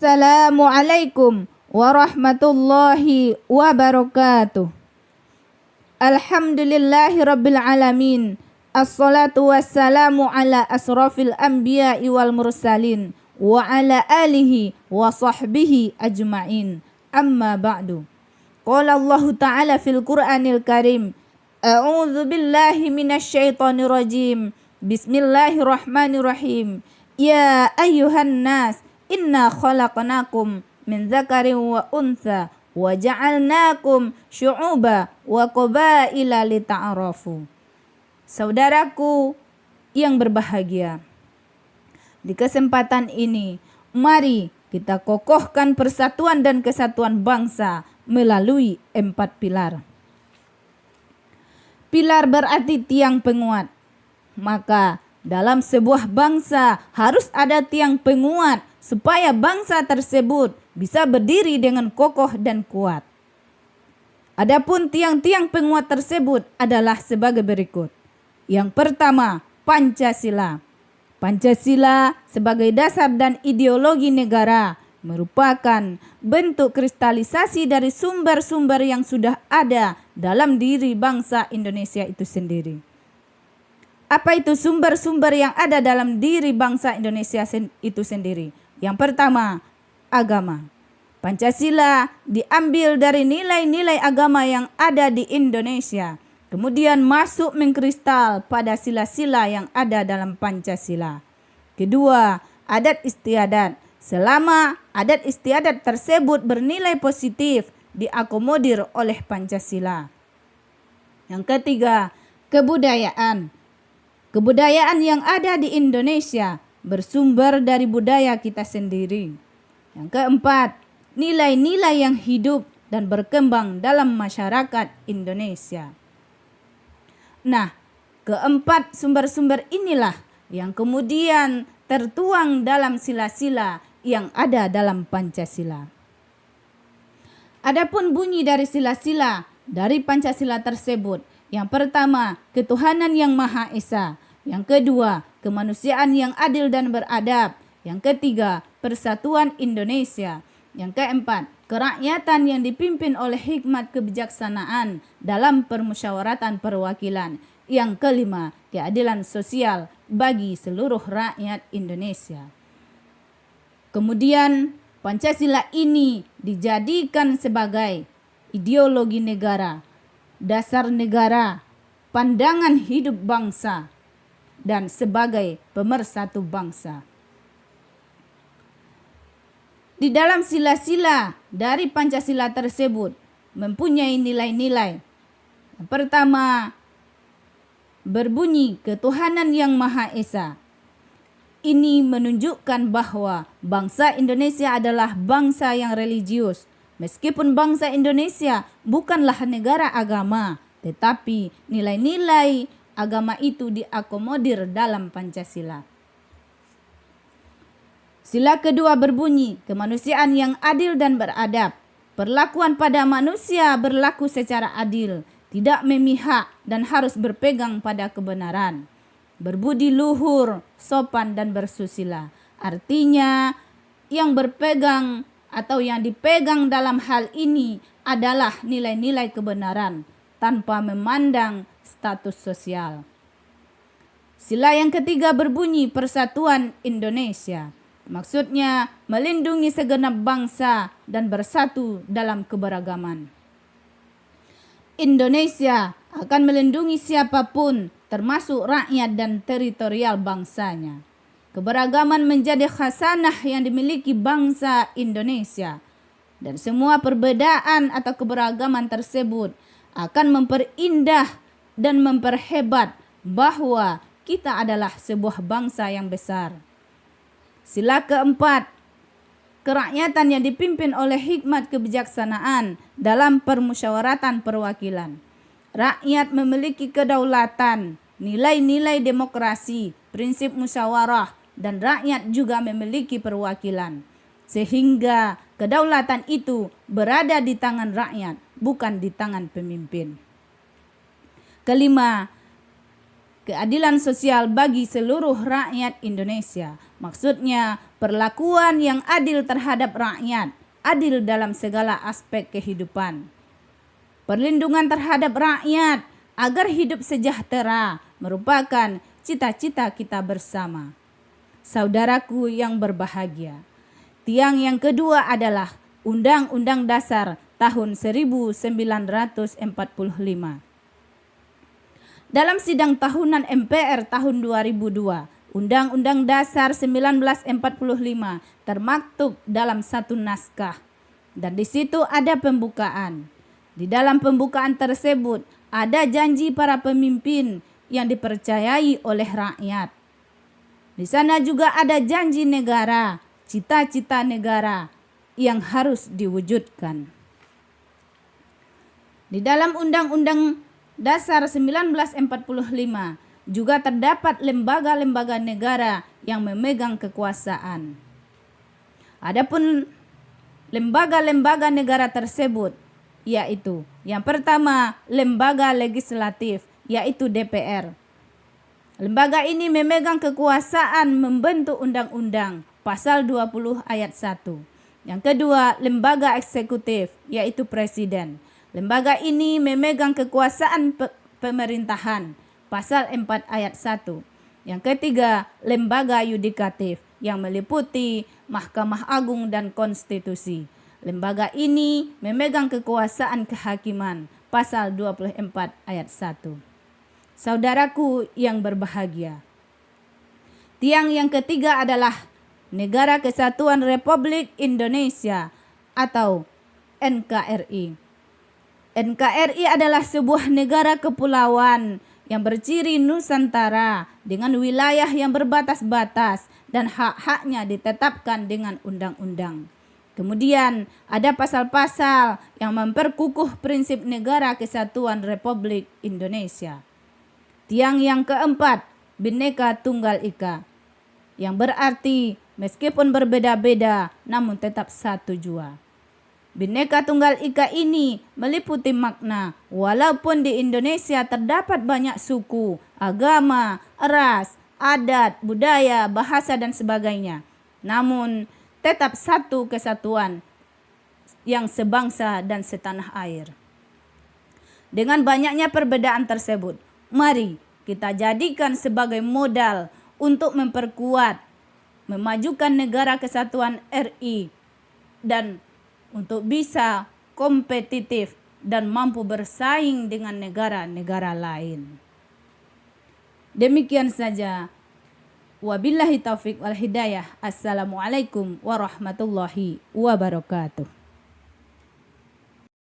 Assalamualaikum warahmatullahi wabarakatuh. Alhamdulillahi rabbil alamin. Assalatu wassalamu ala asrafil anbiya'i wal mursalin wa ala alihi wa sahbihi ajma'in. Amma ba'du. Qala Allah Ta'ala fil Qur'anil Karim. A'udzu billahi minasy syaithanir rajim. Bismillahirrahmanirrahim. Ya ayyuhan nas, inna khalaqnakum min dzakarin wa untha wa ja'alnakum syu'uba wa qabaila lita'arafu. Saudaraku yang berbahagia, di kesempatan ini mari kita kokohkan persatuan dan kesatuan bangsa melalui 4 pilar. Pilar berarti tiang penguat. Maka dalam sebuah bangsa harus ada tiang penguat supaya bangsa tersebut bisa berdiri dengan kokoh dan kuat. Adapun tiang-tiang penguat tersebut adalah sebagai berikut. Yang pertama, Pancasila. Pancasila sebagai dasar dan ideologi negara merupakan bentuk kristalisasi dari sumber-sumber yang sudah ada dalam diri bangsa Indonesia itu sendiri. Apa itu sumber-sumber yang ada dalam diri bangsa Indonesia itu sendiri? Yang pertama, agama. Pancasila diambil dari nilai-nilai agama yang ada di Indonesia. Kemudian masuk mengkristal pada sila-sila yang ada dalam Pancasila. Kedua, adat istiadat. Selama adat istiadat tersebut bernilai positif, diakomodir oleh Pancasila. Yang ketiga, kebudayaan. Kebudayaan yang ada di Indonesia bersumber dari budaya kita sendiri. Yang keempat, nilai-nilai yang hidup dan berkembang dalam masyarakat Indonesia. Nah, keempat sumber-sumber inilah yang kemudian tertuang dalam sila-sila yang ada dalam Pancasila. Adapun bunyi dari sila-sila dari Pancasila tersebut, yang pertama, ketuhanan yang Maha Esa. Yang kedua, kemanusiaan yang adil dan beradab. Yang ketiga, persatuan Indonesia. Yang keempat, kerakyatan yang dipimpin oleh hikmat kebijaksanaan dalam permusyawaratan perwakilan. Yang kelima, keadilan sosial bagi seluruh rakyat Indonesia. Kemudian, Pancasila ini dijadikan sebagai ideologi negara, dasar negara, pandangan hidup bangsa, dan sebagai pemersatu bangsa. Di dalam sila-sila dari Pancasila tersebut mempunyai nilai-nilai. Yang pertama, berbunyi ketuhanan yang Maha Esa. Ini menunjukkan bahwa bangsa Indonesia adalah bangsa yang religius. Meskipun bangsa Indonesia bukanlah negara agama, tetapi nilai-nilai agama itu diakomodir dalam Pancasila. Sila kedua berbunyi kemanusiaan yang adil dan beradab. Perlakuan pada manusia berlaku secara adil, tidak memihak dan harus berpegang pada kebenaran. Berbudi luhur, sopan dan bersusila. Artinya yang berpegang atau yang dipegang dalam hal ini adalah nilai-nilai kebenaran tanpa memandang status sosial. Sila yang ketiga berbunyi persatuan Indonesia. Maksudnya melindungi segenap bangsa dan bersatu dalam keberagaman. Indonesia akan melindungi siapapun termasuk rakyat dan teritorial bangsanya. Keberagaman menjadi khasanah yang dimiliki bangsa Indonesia. Dan semua perbedaan atau keberagaman tersebut akan memperindah dan memperhebat bahwa kita adalah sebuah bangsa yang besar. Sila keempat, kerakyatan yang dipimpin oleh hikmat kebijaksanaan dalam permusyawaratan perwakilan. Rakyat memiliki kedaulatan, nilai-nilai demokrasi, prinsip musyawarah, dan rakyat juga memiliki perwakilan. Sehingga kedaulatan itu berada di tangan rakyat, bukan di tangan pemimpin. Kelima, keadilan sosial bagi seluruh rakyat Indonesia. Maksudnya perlakuan yang adil terhadap rakyat, adil dalam segala aspek kehidupan. Perlindungan terhadap rakyat agar hidup sejahtera merupakan cita-cita kita bersama. Saudaraku yang berbahagia, tiang yang kedua adalah Undang-Undang Dasar tahun 1945. Dalam sidang tahunan MPR tahun 2002, Undang-Undang Dasar 1945 termaktub dalam satu naskah, dan di situ ada pembukaan. Di dalam pembukaan tersebut ada janji para pemimpin yang dipercayai oleh rakyat. Di sana juga ada janji negara, cita-cita negara yang harus diwujudkan. Di dalam Undang-Undang Dasar 1945 juga terdapat lembaga-lembaga negara yang memegang kekuasaan. Adapun lembaga-lembaga negara tersebut yaitu yang pertama lembaga legislatif, yaitu DPR. Lembaga ini memegang kekuasaan membentuk undang-undang, pasal 20 ayat 1. Yang kedua, lembaga eksekutif, yaitu presiden. Lembaga ini memegang kekuasaan pemerintahan, pasal 4 ayat 1. Yang ketiga, lembaga yudikatif yang meliputi Mahkamah Agung dan Konstitusi. Lembaga ini memegang kekuasaan kehakiman, pasal 24 ayat 1. Saudaraku yang berbahagia, tiang yang ketiga adalah Negara Kesatuan Republik Indonesia atau NKRI. NKRI adalah sebuah negara kepulauan yang berciri Nusantara dengan wilayah yang berbatas-batas dan hak-haknya ditetapkan dengan undang-undang. Kemudian ada pasal-pasal yang memperkukuh prinsip Negara Kesatuan Republik Indonesia. Tiang yang keempat, Bhinneka Tunggal Ika, yang berarti meskipun berbeda-beda namun tetap satu jua. Bhinneka Tunggal Ika ini meliputi makna walaupun di Indonesia terdapat banyak suku, agama, ras, adat, budaya, bahasa dan sebagainya, namun tetap satu kesatuan yang sebangsa dan setanah air. Dengan banyaknya perbedaan tersebut, mari kita jadikan sebagai modal untuk memperkuat, memajukan Negara Kesatuan RI dan untuk bisa kompetitif dan mampu bersaing dengan negara-negara lain. Demikian saja. Wabillahi taufik wal hidayah. Assalamualaikum warahmatullahi wabarakatuh.